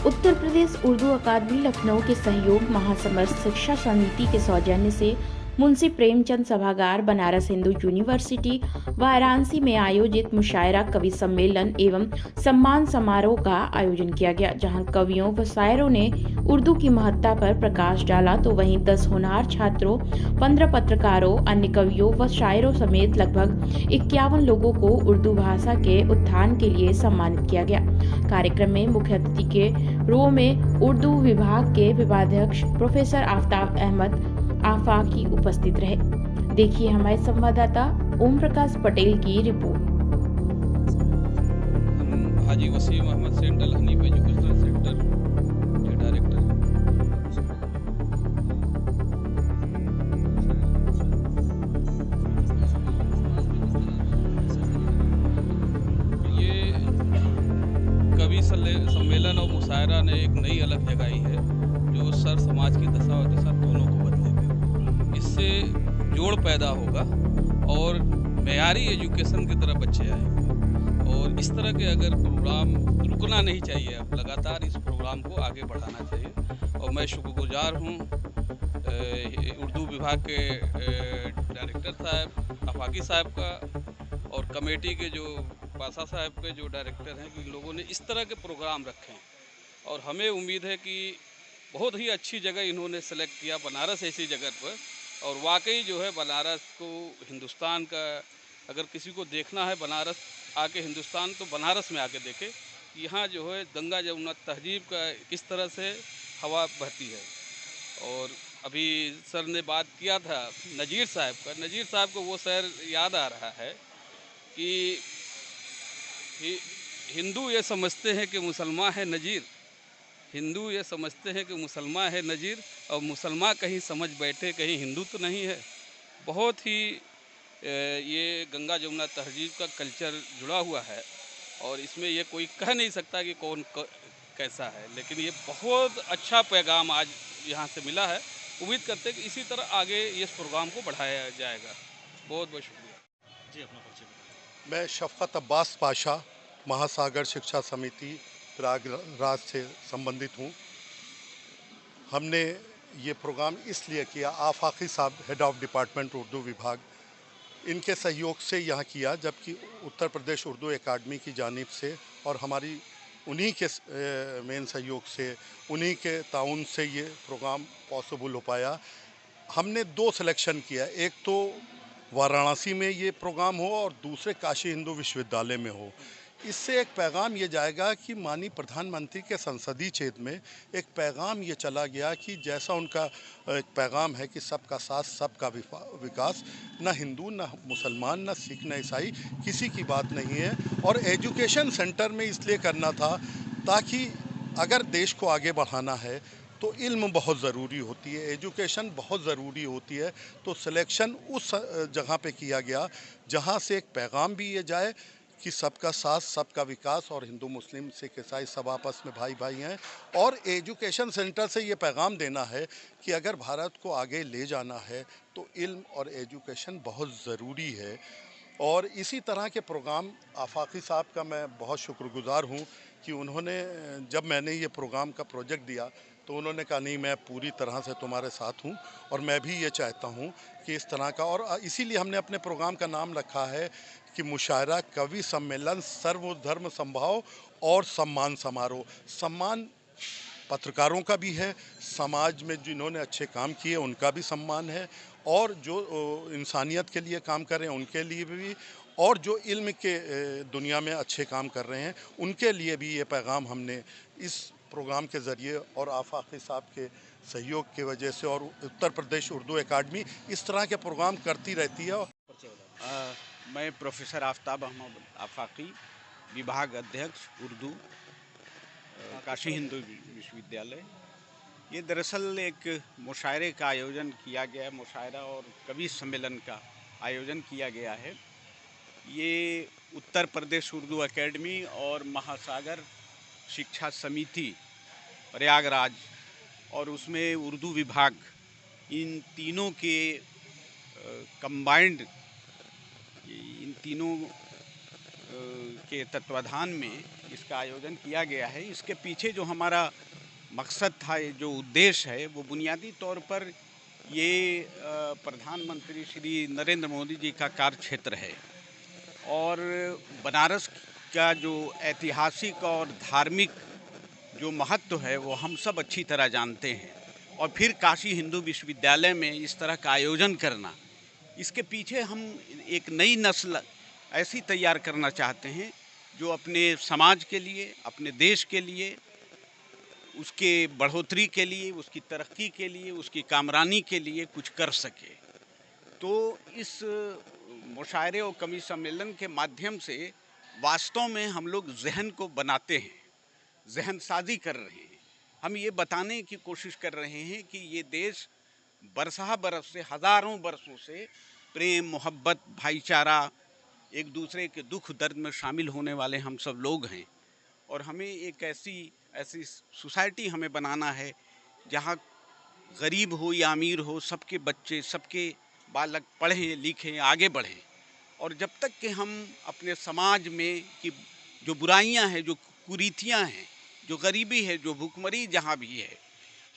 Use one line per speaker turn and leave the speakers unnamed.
उत्तर प्रदेश उर्दू अकादमी लखनऊ के सहयोग महासमस्त शिक्षा समिति के सौजन्य से मुंशी प्रेमचंद सभागार, बनारस हिंदू यूनिवर्सिटी, वाराणसी में आयोजित मुशायरा कवि सम्मेलन एवं सम्मान समारोह का आयोजन किया गया, जहां कवियों व शायरों ने उर्दू की महत्ता पर प्रकाश डाला। तो वहीं 10 होनहार छात्रों, 15 पत्रकारों, अन्य कवियों व शायरों समेत लगभग 51 लोगों को उर्दू भाषा के उत्थान के लिए सम्मानित किया गया। कार्यक्रम में मुख्य अतिथि के रूप में उर्दू विभाग के विभागाध्यक्ष प्रोफेसर आफ्ताब अहमद आफाकी उपस्थित रहे। देखिए हमारे संवाददाता ओम प्रकाश पटेल की रिपोर्ट।
हम Haji Wasim Ahmad central Hanif educational centre के डायरेक्टर हैं। ये कवि सम्मेलन और मुशायरा ने एक नई अलग जगाई है जो सर समाज की दशा और दिशा दोनों को बदलेगी। इससे जोड़ पैदा होगा और मेयारी एजुकेशन की तरफ बच्चे आएंगे। और इस तरह के अगर प्रोग्राम रुकना नहीं चाहिए, अब लगातार इस प्रोग्राम को आगे बढ़ाना चाहिए। और मैं शुक्रगुजार हूँ उर्दू विभाग के डायरेक्टर साहब आफाकी साहब का और कमेटी के जो पासा साहब के जो डायरेक्टर हैं कि लोगों ने इस तरह के प्रोग्राम रखे हैं। और हमें उम्मीद है कि बहुत ही अच्छी जगह इन्होंने सेलेक्ट किया, बनारस ऐसी जगह पर। और वाकई जो है बनारस को हिंदुस्तान का, अगर किसी को देखना है बनारस आके हिंदुस्तान, तो बनारस में आके देखे। यहाँ जो है गंगा जमुना तहजीब का किस तरह से हवा बहती है। और अभी सर ने बात किया था नज़ीर साहब का, नज़ीर साहब को वो शहर याद आ रहा है कि हिंदू ये समझते हैं कि मुसलमान है नज़ीर, हिंदू ये समझते हैं कि मुसलमान है नज़ीर, और मुसलमान कहीं समझ बैठे कहीं हिंदू तो नहीं है। बहुत ही ये गंगा जमुना तहजीब का कल्चर जुड़ा हुआ है और इसमें ये कोई कह नहीं सकता कि कौन कैसा है, लेकिन ये बहुत अच्छा पैगाम आज यहाँ से मिला है। उम्मीद करते हैं कि इसी तरह आगे इस प्रोग्राम को बढ़ाया जाएगा। बहुत बहुत शुक्रिया जी। अपना परिचय बताएं।
मैं शफ़क़त अब्बास पाशा, महासागर शिक्षा समिति प्रयागराज से संबंधित हूँ। हमने ये प्रोग्राम इसलिए किया, आफाकी साहब हेड ऑफ डिपार्टमेंट उर्दू विभाग, इनके सहयोग से यहाँ किया, जबकि उत्तर प्रदेश उर्दू अकादमी की जानिब से और हमारी उन्हीं के मेन सहयोग से, उन्हीं के ताउन से ये प्रोग्राम पॉसिबल हो पाया। हमने 2 सिलेक्शन किया, एक तो वाराणसी में ये प्रोग्राम हो और दूसरे काशी हिंदू विश्वविद्यालय में हो। इससे एक पैगाम ये जाएगा कि माननीय प्रधानमंत्री के संसदीय क्षेत्र में एक पैगाम ये चला गया कि जैसा उनका एक पैगाम है कि सबका साथ सबका विकास, न हिंदू न मुसलमान न सिख न ईसाई, किसी की बात नहीं है। और एजुकेशन सेंटर में इसलिए करना था ताकि अगर देश को आगे बढ़ाना है तो इल्म बहुत ज़रूरी होती है, एजुकेशन बहुत ज़रूरी होती है। तो सिलेक्शन उस जगह पे किया गया जहाँ से एक पैगाम भी ये जाए कि सबका साथ सबका विकास और हिंदू मुस्लिम सिख ईसाई सब आपस में भाई भाई हैं। और एजुकेशन सेंटर से ये पैगाम देना है कि अगर भारत को आगे ले जाना है तो इल्म और एजुकेशन बहुत ज़रूरी है। और इसी तरह के प्रोग्राम आफाकी साहब का मैं बहुत शुक्रगुज़ार हूँ कि उन्होंने, जब मैंने ये प्रोग्राम का प्रोजेक्ट दिया तो उन्होंने कहा नहीं, मैं पूरी तरह से तुम्हारे साथ हूँ और मैं भी ये चाहता हूँ कि इस तरह का। और इसीलिए हमने अपने प्रोग्राम का नाम रखा है कि मुशायरा कवि सम्मेलन सर्वधर्म समभाव और सम्मान समारोह। सम्मान पत्रकारों का भी है, समाज में जिन्होंने अच्छे काम किए उनका भी सम्मान है, और जो इंसानियत के लिए काम कर रहे हैं उनके लिए भी, और जो इल्म के दुनिया में अच्छे काम कर रहे हैं उनके लिए भी ये पैगाम हमने इस प्रोग्राम के ज़रिए और आफाकी साहब के सहयोग की वजह से, और उत्तर प्रदेश उर्दू अकादमी इस तरह के प्रोग्राम करती रहती है।
मैं प्रोफेसर आफ्ताब अहमद आफाकी, विभाग अध्यक्ष उर्दू, काशी हिंदू विश्वविद्यालय। ये दरअसल एक मुशायरे का आयोजन किया गया है, मुशायरा और कवि सम्मेलन का आयोजन किया गया है। ये उत्तर प्रदेश उर्दू अकेडमी और महासागर शिक्षा समिति प्रयागराज और उसमें उर्दू विभाग, इन तीनों के कंबाइंड, इन तीनों के तत्वाधान में इसका आयोजन किया गया है। इसके पीछे जो हमारा मकसद था, ये जो उद्देश्य है, वो बुनियादी तौर पर ये प्रधानमंत्री श्री नरेंद्र मोदी जी का कार्य क्षेत्र है और बनारस का जो ऐतिहासिक और धार्मिक जो महत्व है वो हम सब अच्छी तरह जानते हैं। और फिर काशी हिंदू विश्वविद्यालय में इस तरह का आयोजन करना, इसके पीछे हम एक नई नस्ल ऐसी तैयार करना चाहते हैं जो अपने समाज के लिए, अपने देश के लिए, उसके बढ़ोतरी के लिए, उसकी तरक्की के लिए, उसकी कामरानी के लिए कुछ कर सके। तो इस मुशायरे और कवि सम्मेलन के माध्यम से वास्तव में हम लोग जहन को बनाते हैं, जहन साजी कर रहे हैं। हम ये बताने की कोशिश कर रहे हैं कि ये देश बरसहा बरस से, हज़ारों बरसों से प्रेम, मोहब्बत, भाईचारा, एक दूसरे के दुख दर्द में शामिल होने वाले हम सब लोग हैं। और हमें एक ऐसी सोसाइटी हमें बनाना है जहाँ गरीब हो या अमीर हो, सबके बच्चे, सबके बालक पढ़ें लिखें, आगे बढ़ें। और जब तक कि हम अपने समाज में कि जो बुराइयां हैं, जो कुरीतियां हैं, जो गरीबी है, जो भूखमरी जहाँ भी है,